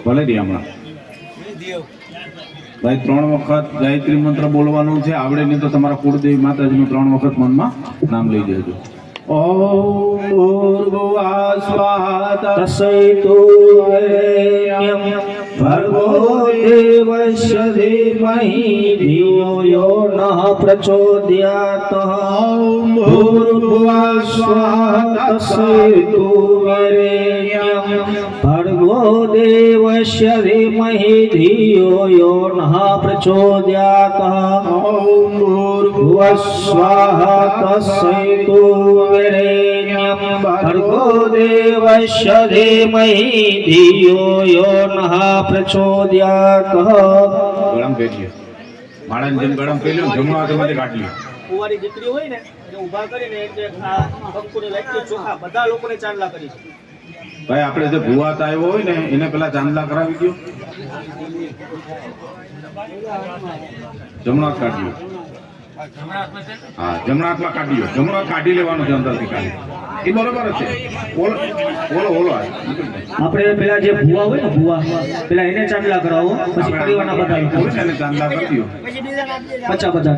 ભલે દી હમણાં ભાઈ 3 વખત ગાયત્રી મંત્ર બોલવાનું છે. આવડે નહીં તો તમારા કુળદેવી માતાજીનું 3 વખત મનમાં નામ લઈ દેજો. ઓમ ભૂર્ભુવઃ સ્વાહા તસ્મૈતુ વરેણ્યં ભર્ગો દેવસ્ય ધીમહિ ધિયો યો નઃ પ્રચોદયાત. ઓમ ભૂર્ભુવઃ સ્વાહા તસ્મૈતુ વરેણ્યં ભર્ગો દેવસ્ય ધીમહિ ધિયો યો નઃ પ્રચોદયાત. ઓમ ભૂર્ભુવઃ સ્વાહા તસ્મૈતુ વરેણ્યં ભર્ગો દેવસ્ય ધીમહિ ધિયો યો નઃ પ્રચોદયાત. ગળમ પેલીએ માળાની જેમ ગળમ પેલ્યો જમણો હાથમાંથી કાઢી લ્યો. કુંવારી દીકરી હોય ને એટલે ઊભા કરીને એટલે આ કંકુની લાઈટથી ચોખા બધા લોકોને ચાંદલા કરી છે. ભાઈ આપણે જે ભુવાત આવ્યો હોય ને એને પેલા ચાંદલા કરાવી દો. જમણો હાથ કાઢી લો. હા જમણા હાથમાં કાઢી લો. જમણો હાથ કાઢી લેવાનો છે અંદરથી કાઢી. એ બરોબર જ છે. ઓલો ઓલો ઓલો હાથ. આપણે પેલા જે ભુવા હોય ને ભુવા પેલા એને ચાંદલા કરાવો પછી પરિવારના બધા લોકો એને ચાંદલા કરી દો. પચા બધા